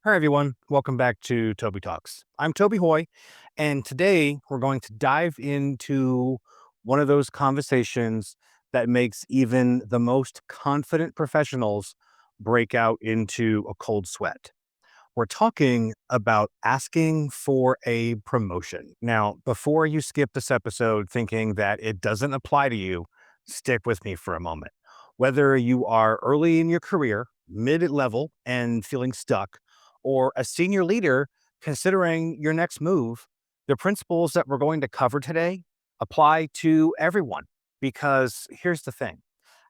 Hi, everyone. Welcome back to Toby Talks. I'm Toby Hoy, and today we're going to dive into one of those conversations that makes even the most confident professionals break out into a cold sweat. We're talking about asking for a promotion. Now, before you skip this episode thinking that it doesn't apply to you, stick with me for a moment. Whether you are early in your career, mid level, and feeling stuck, or a senior leader considering your next move, the principles that we're going to cover today apply to everyone. Because here's the thing,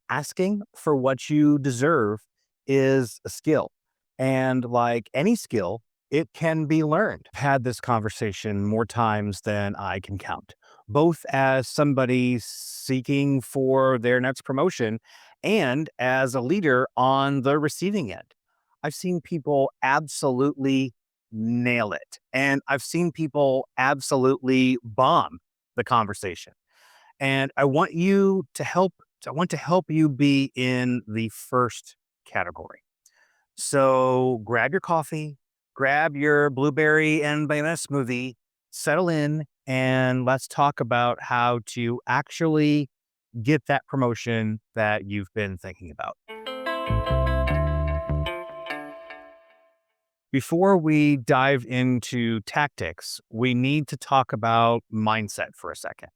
asking for what you deserve is a skill. And like any skill, it can be learned. I've had this conversation more times than I can count, both as somebody seeking for their next promotion and as a leader on the receiving end. I've seen people absolutely nail it, and I've seen people absolutely bomb the conversation. And I want to help you be in the first category. So grab your coffee, grab your blueberry and banana smoothie, settle in, and let's talk about how to actually get that promotion that you've been thinking about. Before we dive into tactics, we need to talk about mindset for a second,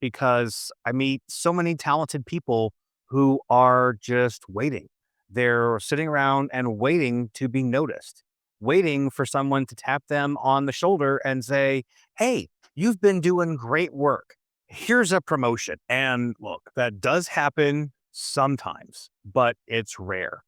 because I meet so many talented people who are just waiting. They're sitting around and waiting to be noticed, waiting for someone to tap them on the shoulder and say, "Hey, you've been doing great work. Here's a promotion." And look, that does happen sometimes, but it's rare.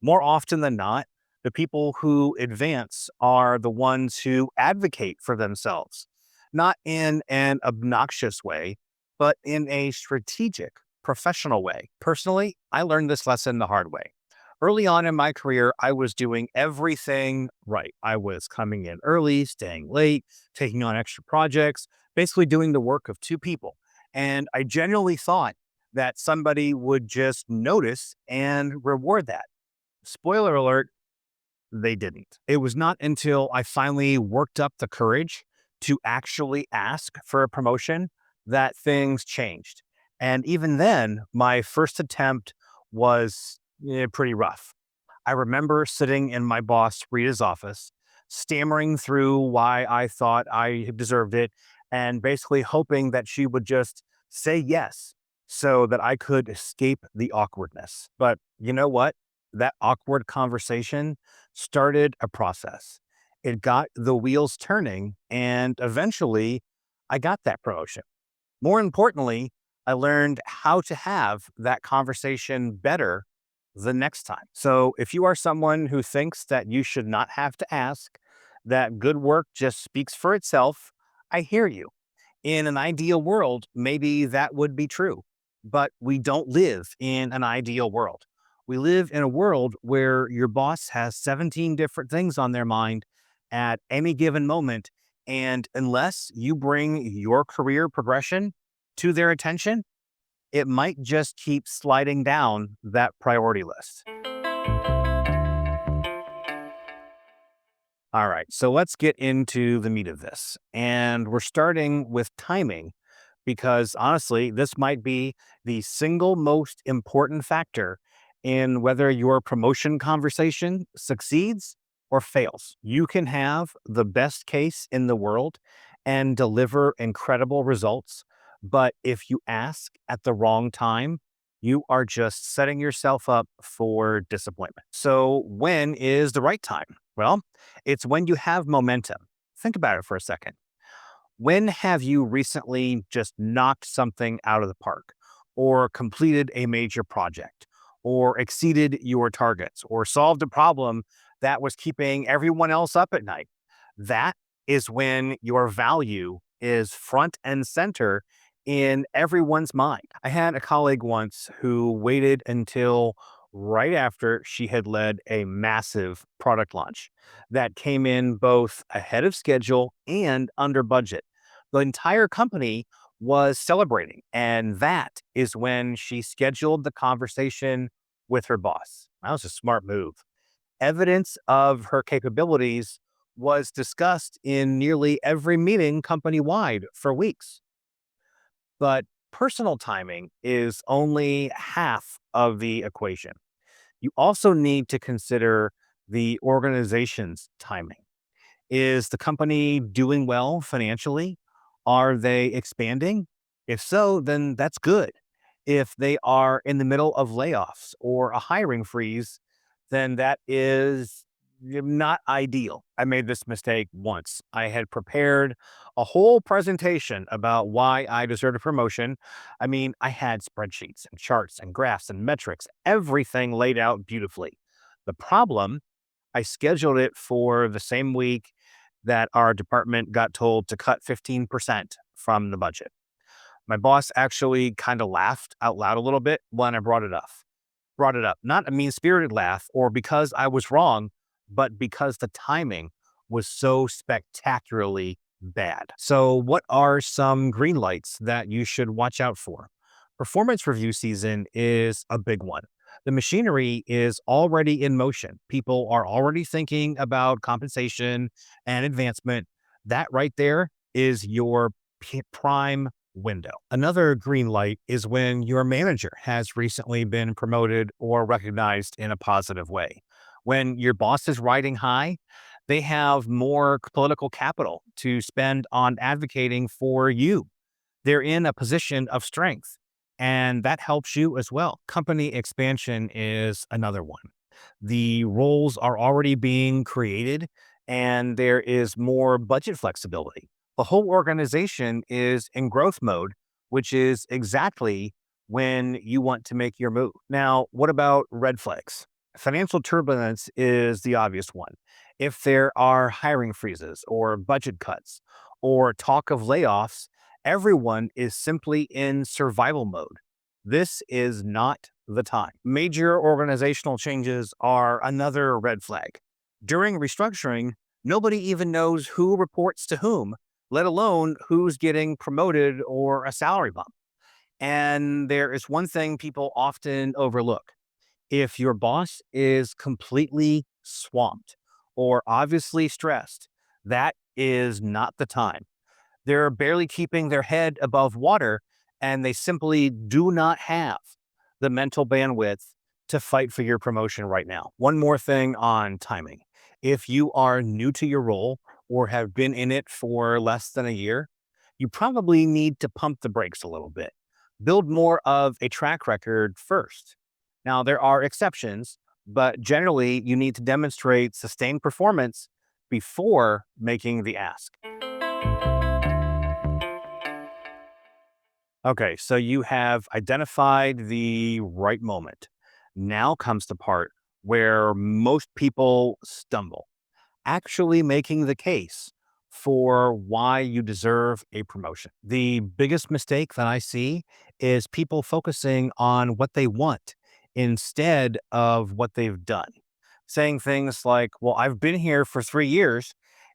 More often than not, the people who advance are the ones who advocate for themselves, not in an obnoxious way, but in a strategic, professional way. Personally, I learned this lesson the hard way. Early on in my career, I was doing everything right. I was coming in early, staying late, taking on extra projects, basically doing the work of two people. And I genuinely thought that somebody would just notice and reward that. Spoiler alert, they didn't. It was not until I finally worked up the courage to actually ask for a promotion that things changed. And even then, my first attempt was pretty rough. I remember sitting in my boss Rita's office, stammering through why I thought I deserved it, and basically hoping that she would just say yes so that I could escape the awkwardness. But you know what? That awkward conversation started a process. It got the wheels turning, and eventually I got that promotion. More importantly, I learned how to have that conversation better the next time. So if you are someone who thinks that you should not have to ask, that good work just speaks for itself, I hear you. In an ideal world, maybe that would be true, but we don't live in an ideal world. We live in a world where your boss has 17 different things on their mind at any given moment. And unless you bring your career progression to their attention, it might just keep sliding down that priority list. All right, so let's get into the meat of this. And we're starting with timing because honestly, this might be the single most important factor in whether your promotion conversation succeeds or fails. You can have the best case in the world and deliver incredible results, but if you ask at the wrong time, you are just setting yourself up for disappointment. So, when is the right time? Well, it's when you have momentum. Think about it for a second. When have you recently just knocked something out of the park, or completed a major project, or exceeded your targets, or solved a problem that was keeping everyone else up at night? That is when your value is front and center in everyone's mind. I had a colleague once who waited until right after she had led a massive product launch that came in both ahead of schedule and under budget. The entire company was celebrating, and that is when she scheduled the conversation with her boss. That was a smart move. Evidence of her capabilities was discussed in nearly every meeting company wide for weeks. But personal timing is only half of the equation. You also need to consider the organization's timing. Is the company doing well financially? Are they expanding? If so, then that's good. If they are in the middle of layoffs or a hiring freeze, then that is not ideal. I made this mistake once. I had prepared a whole presentation about why I deserved a promotion. I mean, I had spreadsheets and charts and graphs and metrics, everything laid out beautifully. The problem, I scheduled it for the same week that our department got told to cut 15% from the budget. My boss actually kind of laughed out loud a little bit when I brought it up. Not a mean-spirited laugh or because I was wrong, but because the timing was so spectacularly bad. So, what are some green lights that you should watch out for? Performance review season is a big one. The machinery is already in motion. People are already thinking about compensation and advancement. That right there is your prime window. Another green light is when your manager has recently been promoted or recognized in a positive way. When your boss is riding high, they have more political capital to spend on advocating for you. They're in a position of strength, and that helps you as well. Company expansion is another one. The roles are already being created, and there is more budget flexibility. The whole organization is in growth mode, which is exactly when you want to make your move. Now, what about red flags? Financial turbulence is the obvious one. If there are hiring freezes or budget cuts or talk of layoffs, everyone is simply in survival mode. This is not the time. Major organizational changes are another red flag. During restructuring, nobody even knows who reports to whom, let alone who's getting promoted or a salary bump. And there is one thing people often overlook. If your boss is completely swamped or obviously stressed, that is not the time. They're barely keeping their head above water, and they simply do not have the mental bandwidth to fight for your promotion right now. One more thing on timing. If you are new to your role or have been in it for less than a year, you probably need to pump the brakes a little bit. Build more of a track record first. Now, there are exceptions, but generally, you need to demonstrate sustained performance before making the ask. Okay, so you have identified the right moment. Now comes the part where most people stumble, actually making the case for why you deserve a promotion. The biggest mistake that I see is people focusing on what they want instead of what they've done. Saying things like, well, I've been here for 3 years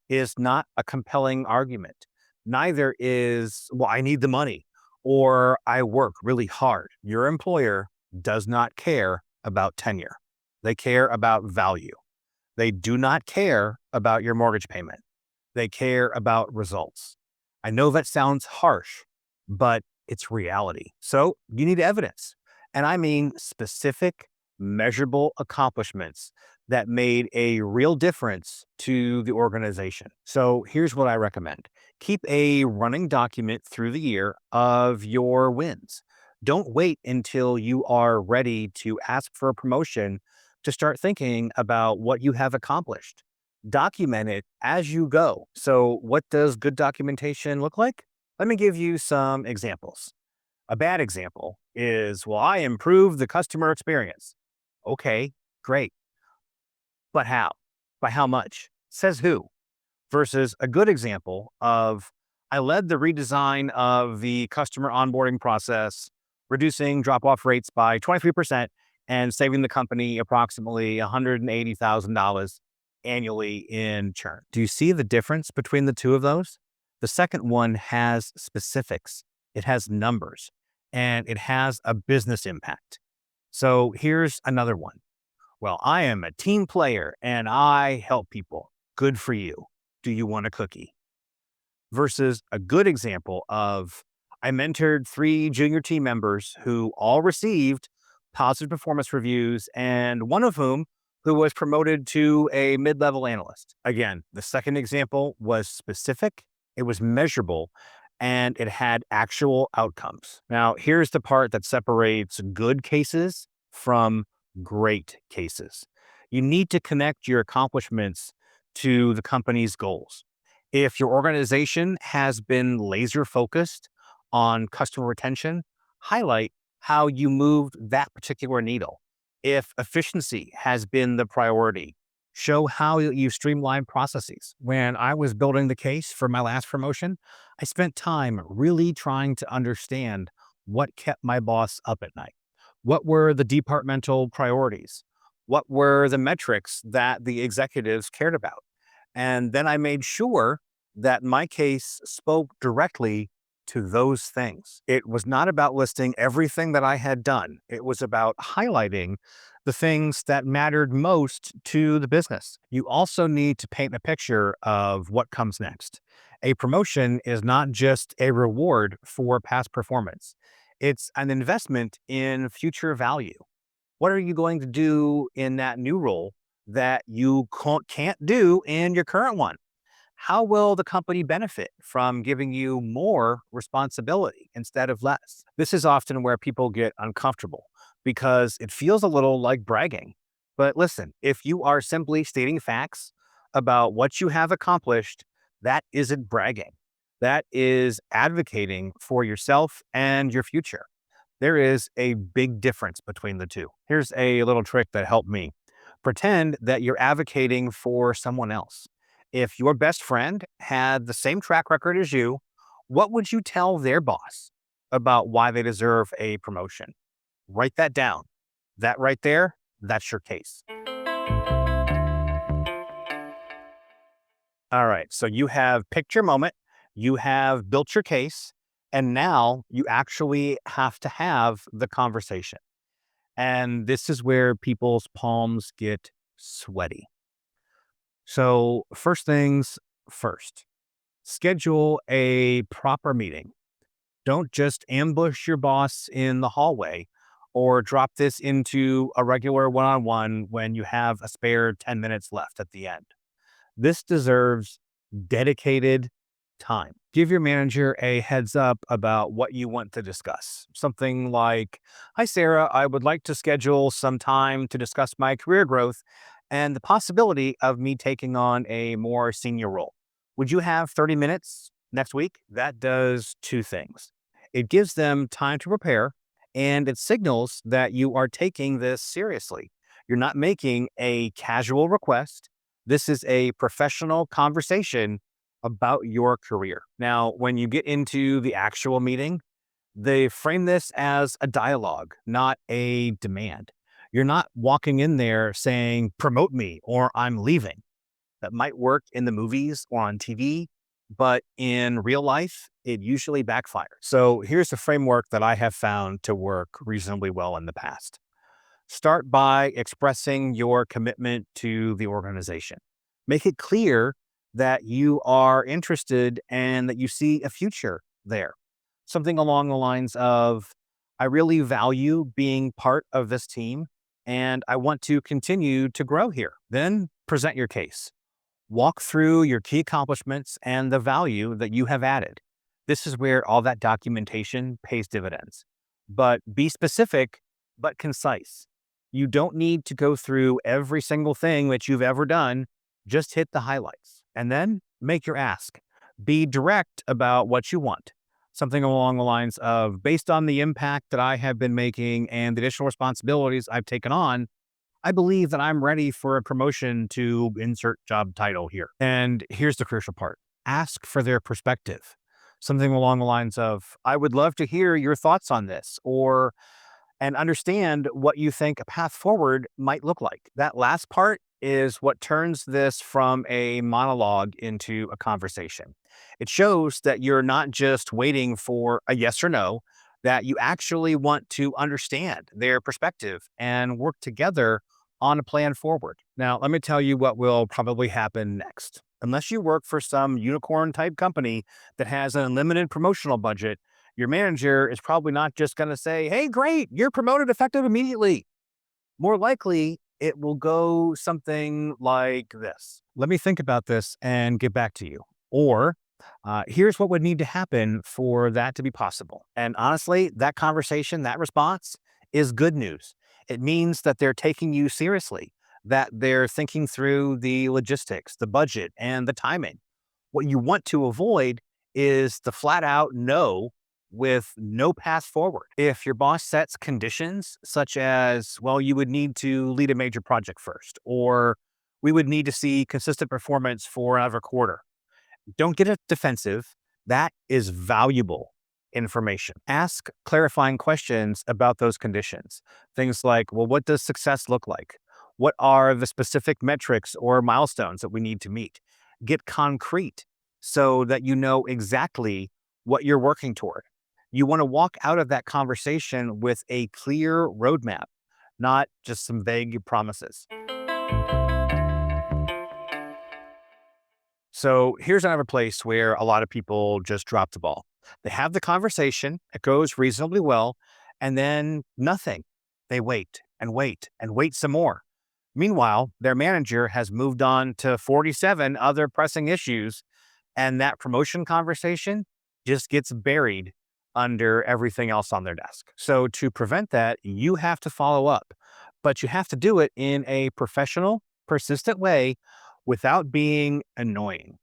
is not a compelling argument. Neither is, well, I need the money or I work really hard. Your employer does not care about tenure, they care about value. They do not care about your mortgage payment. They care about results. I know that sounds harsh, but it's reality. So you need evidence. And I mean specific, measurable accomplishments that made a real difference to the organization. So here's what I recommend. Keep a running document through the year of your wins. Don't wait until you are ready to ask for a promotion to start thinking about what you have accomplished. Document it as you go. So, what does good documentation look like? Let me give you some examples. A bad example is, well, I improved the customer experience. Okay, great. But how? By how much? Says who? Versus a good example of, I led the redesign of the customer onboarding process, reducing drop off rates by 23% and saving the company approximately $180,000 annually in churn. Do you see the difference between the two of those? The second one has specifics, it has numbers, and it has a business impact. So here's another one. Well, I am a team player and I help people. Good for you. Do you want a cookie? Versus a good example of I mentored 3 junior team members who all received positive performance reviews, and one of whom who was promoted to a mid-level analyst. Again, the second example was specific, it was measurable, and it had actual outcomes. Now, here's the part that separates good cases from great cases. You need to connect your accomplishments to the company's goals. If your organization has been laser focused on customer retention, highlight how you moved that particular needle. If efficiency has been the priority, show how you streamline processes. When I was building the case for my last promotion, I spent time really trying to understand what kept my boss up at night. What were the departmental priorities? What were the metrics that the executives cared about? And then I made sure that my case spoke directly to those things. It was not about listing everything that I had done. It was about highlighting the things that mattered most to the business. You also need to paint a picture of what comes next. A promotion is not just a reward for past performance. It's an investment in future value. What are you going to do in that new role that you can't do in your current one? How will the company benefit from giving you more responsibility instead of less? This is often where people get uncomfortable because it feels a little like bragging. But listen, if you are simply stating facts about what you have accomplished, that isn't bragging. That is advocating for yourself and your future. There is a big difference between the two. Here's a little trick that helped me. Pretend that you're advocating for someone else. If your best friend had the same track record as you, what would you tell their boss about why they deserve a promotion? Write that down. That right there, that's your case. All right. So you have picked your moment, you have built your case, and now you actually have to have the conversation. And this is where people's palms get sweaty. So, first things first, schedule a proper meeting. Don't just ambush your boss in the hallway or drop this into a regular one on one when you have a spare 10 minutes left at the end. This deserves dedicated time. Give your manager a heads up about what you want to discuss. Something like, "Hi, Sarah, I would like to schedule some time to discuss my career growth and the possibility of me taking on a more senior role. Would you have 30 minutes next week?" That does two things. It gives them time to prepare, and it signals that you are taking this seriously. You're not making a casual request. This is a professional conversation about your career. Now, when you get into the actual meeting, they frame this as a dialogue, not a demand. You're not walking in there saying, "Promote me," or "I'm leaving." That might work in the movies or on TV, but in real life, it usually backfires. So here's the framework that I have found to work reasonably well in the past. Start by expressing your commitment to the organization. Make it clear that you are interested and that you see a future there. Something along the lines of, "I really value being part of this team and I want to continue to grow here." Then present your case. Walk through your key accomplishments and the value that you have added. This is where all that documentation pays dividends. But be specific, but concise. You don't need to go through every single thing that you've ever done. Just hit the highlights and then make your ask. Be direct about what you want. Something along the lines of, "Based on the impact that I have been making and the additional responsibilities I've taken on, I believe that I'm ready for a promotion to insert job title here." And here's the crucial part. Ask for their perspective. Something along the lines of, "I would love to hear your thoughts on this," or "and understand what you think a path forward might look like." That last part is what turns this from a monologue into a conversation. It shows that you're not just waiting for a yes or no, that you actually want to understand their perspective and work together on a plan forward. Now, let me tell you what will probably happen next. Unless you work for some unicorn type company that has an unlimited promotional budget, your manager is probably not just going to say, "Hey, great, you're promoted effective immediately." More likely, it will go something like this: "Let me think about this and get back to you." Or, "Here's what would need to happen for that to be possible." And honestly, that conversation, that response is good news. It means that they're taking you seriously, that they're thinking through the logistics, the budget, and the timing. What you want to avoid is the flat out no with no path forward. If your boss sets conditions such as, well, you would need to lead a major project first, or we would need to see consistent performance for another quarter, don't get it defensive. That is valuable information. Ask clarifying questions about those conditions. Things like, well, what does success look like? What are the specific metrics or milestones that we need to meet? Get concrete so that you know exactly what you're working toward. You want to walk out of that conversation with a clear roadmap, not just some vague promises. So here's another place where a lot of people just drop the ball. They have the conversation, it goes reasonably well, and then nothing. They wait and wait and wait some more. Meanwhile, their manager has moved on to 47 other pressing issues, and that promotion conversation just gets buried under everything else on their desk. So to prevent that, you have to follow up, but you have to do it in a professional, persistent way without being annoying.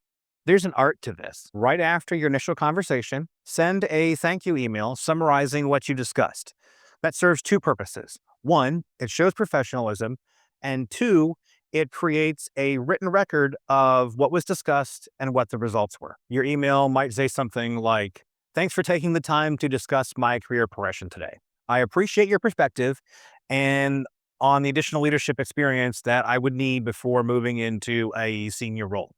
There's an art to this. Right after your initial conversation, send a thank you email summarizing what you discussed. That serves two purposes. One, it shows professionalism, and two, it creates a written record of what was discussed and what the results were. Your email might say something like, "Thanks for taking the time to discuss my career progression today. I appreciate your perspective and on the additional leadership experience that I would need before moving into a senior role.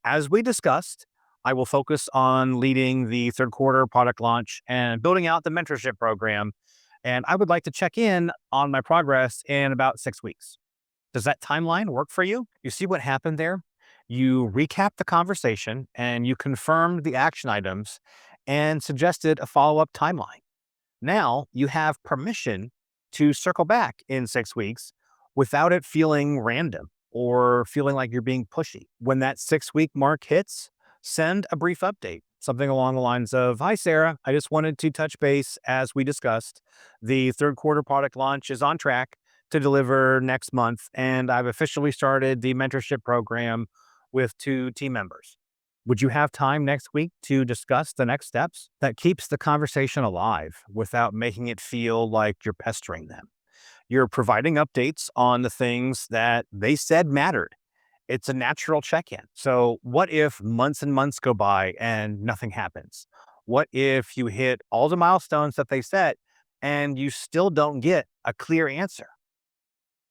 As we discussed, I will focus on leading the third quarter product launch and building out the mentorship program. And I would like to check in on my progress in about 6 weeks. Does that timeline work for you?" You see what happened there? You recap the conversation and you confirmed the action items and suggested a follow up timeline. Now you have permission to circle back in 6 weeks without it feeling random or feeling like you're being pushy. When that 6 week mark hits, send a brief update, something along the lines of, "Hi, Sarah. I just wanted to touch base as we discussed. The third quarter product launch is on track to deliver next month, and I've officially started the mentorship program with 2 team members. Would you have time next week to discuss the next steps?" That keeps the conversation alive without making it feel like you're pestering them. You're providing updates on the things that they said mattered. It's a natural check in. So, what if months and months go by and nothing happens? What if you hit all the milestones that they set and you still don't get a clear answer?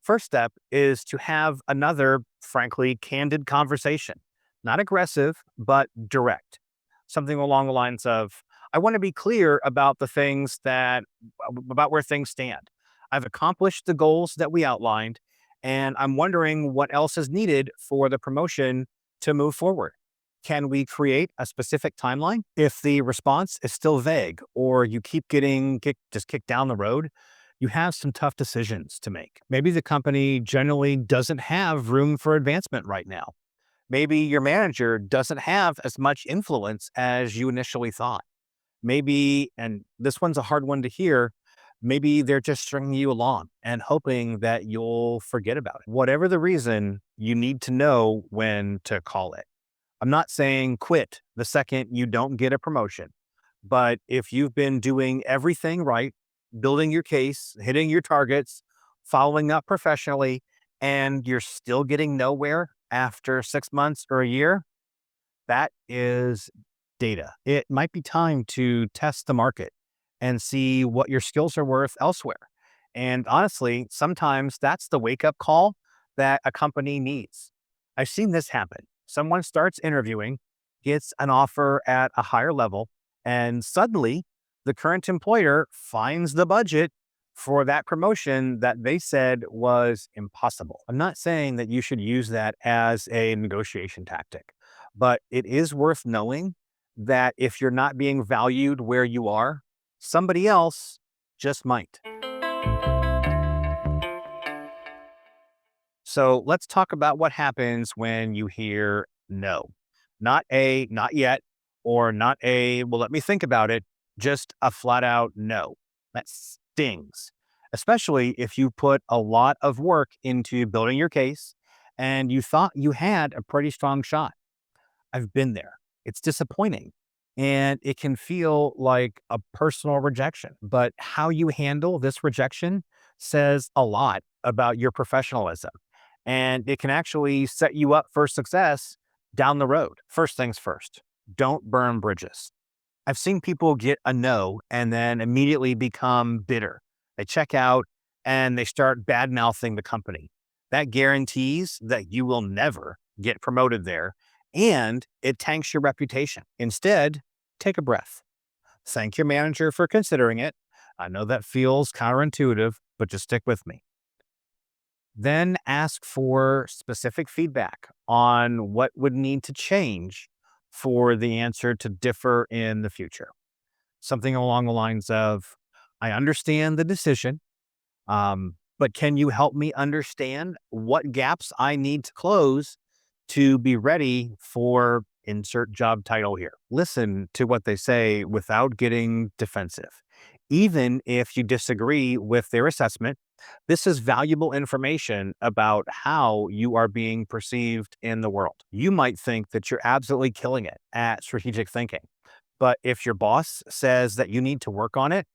First step is to have another, frankly, candid conversation, not aggressive, but direct. Something along the lines of, "I want to be clear about about where things stand. I've accomplished the goals that we outlined, and I'm wondering what else is needed for the promotion to move forward. Can we create a specific timeline?" If the response is still vague or you keep getting just kicked down the road, you have some tough decisions to make. Maybe the company generally doesn't have room for advancement right now. Maybe your manager doesn't have as much influence as you initially thought. Maybe, and this one's a hard one to hear, maybe they're just stringing you along and hoping that you'll forget about it. Whatever the reason, you need to know when to call it. I'm not saying quit the second you don't get a promotion, but if you've been doing everything right, building your case, hitting your targets, following up professionally, and you're still getting nowhere after 6 months or a year, that is data. It might be time to test the market and see what your skills are worth elsewhere. And honestly, sometimes that's the wake up call that a company needs. I've seen this happen. Someone starts interviewing, gets an offer at a higher level, and suddenly the current employer finds the budget for that promotion that they said was impossible. I'm not saying that you should use that as a negotiation tactic, but it is worth knowing that if you're not being valued where you are, somebody else just might. So let's talk about what happens when you hear no. Not a not yet, or not a well, let me think about it, just a flat out no. That stings, especially if you put a lot of work into building your case and you thought you had a pretty strong shot. I've been there. It's disappointing and it can feel like a personal rejection, but how you handle this rejection says a lot about your professionalism, and it can actually set you up for success down the road. First things first, don't burn bridges. I've seen people get a no and then immediately become bitter. They check out and they start bad mouthing the company. That guarantees that you will never get promoted there, and it tanks your reputation. Instead, take a breath. Thank your manager for considering it. I know that feels counterintuitive, but just stick with me. Then ask for specific feedback on what would need to change for the answer to differ in the future. Something along the lines of, I understand the decision, but can you help me understand what gaps I need to close to be ready for insert job title here? Listen to what they say without getting defensive. Even if you disagree with their assessment, this is valuable information about how you are being perceived in the world. You might think that you're absolutely killing it at strategic thinking, but if your boss says that you need to work on it,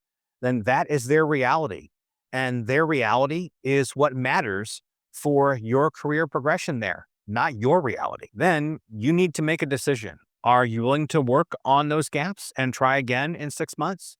then that is their reality. And their reality is what matters for your career progression there, not your reality. Then you need to make a decision. Are you willing to work on those gaps and try again in 6 months?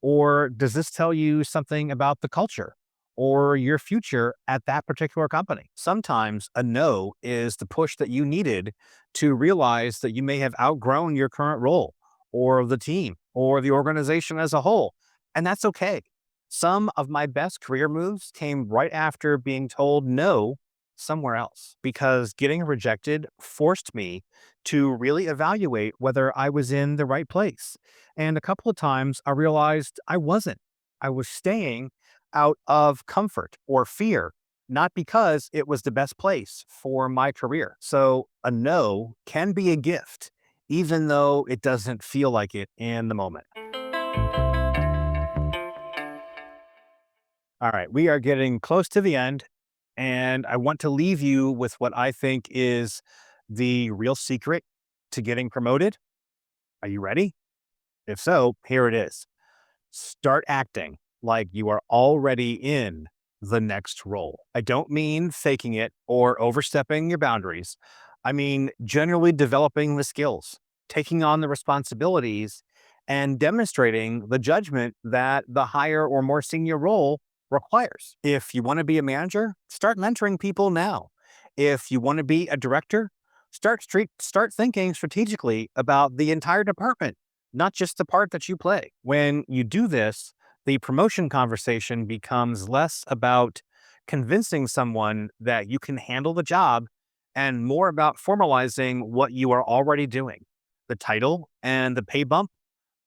Or does this tell you something about the culture or your future at that particular company? Sometimes a no is the push that you needed to realize that you may have outgrown your current role or the team or the organization as a whole. And that's okay. Some of my best career moves came right after being told no somewhere else, because getting rejected forced me to really evaluate whether I was in the right place. And a couple of times I realized I wasn't. I was staying out of comfort or fear, not because it was the best place for my career. So a no can be a gift, even though it doesn't feel like it in the moment. All right, we are getting close to the end, and I want to leave you with what I think is the real secret to getting promoted. Are you ready? If so, here it is. Start acting like you are already in the next role. I don't mean faking it or overstepping your boundaries. I mean generally developing the skills, taking on the responsibilities, and demonstrating the judgment that the higher or more senior role requires. If you want to be a manager, start mentoring people now. If you want to be a director, start thinking strategically about the entire department, not just the part that you play. When you do this, the promotion conversation becomes less about convincing someone that you can handle the job and more about formalizing what you are already doing. The title and the pay bump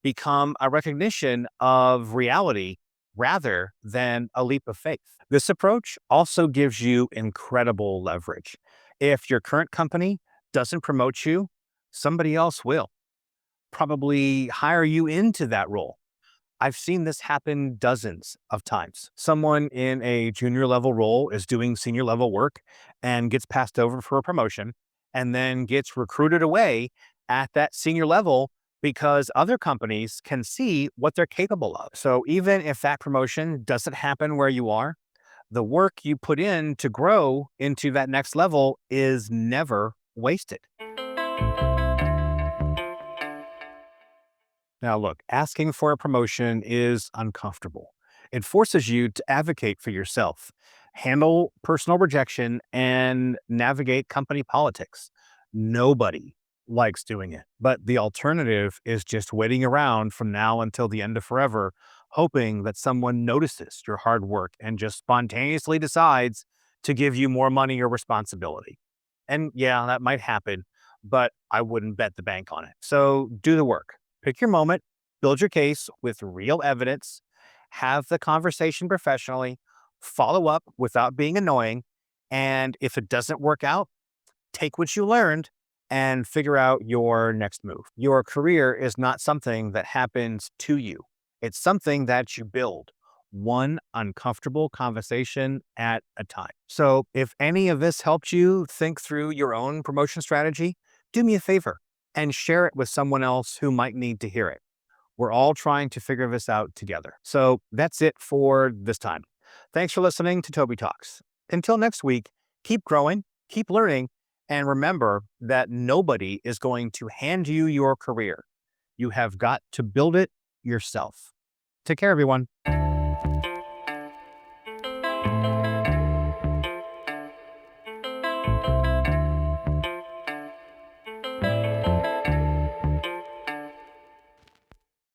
become a recognition of reality rather than a leap of faith. This approach also gives you incredible leverage. If your current company doesn't promote you, somebody else will probably hire you into that role. I've seen this happen dozens of times. Someone in a junior level role is doing senior level work and gets passed over for a promotion and then gets recruited away at that senior level because other companies can see what they're capable of. So even if that promotion doesn't happen where you are, the work you put in to grow into that next level is never wasted. Now, look, asking for a promotion is uncomfortable. It forces you to advocate for yourself, handle personal rejection, and navigate company politics. Nobody likes doing it, but the alternative is just waiting around from now until the end of forever, hoping that someone notices your hard work and just spontaneously decides to give you more money or responsibility. And yeah, that might happen, but I wouldn't bet the bank on it. So do the work. Pick your moment, build your case with real evidence, have the conversation professionally, follow up without being annoying. And if it doesn't work out, take what you learned and figure out your next move. Your career is not something that happens to you, it's something that you build one uncomfortable conversation at a time. So, if any of this helped you think through your own promotion strategy, do me a favor and share it with someone else who might need to hear it. We're all trying to figure this out together. So, that's it for this time. Thanks for listening to Toby Talks. Until next week, keep growing, keep learning, and remember that nobody is going to hand you your career. You have got to build it yourself. Take care, everyone.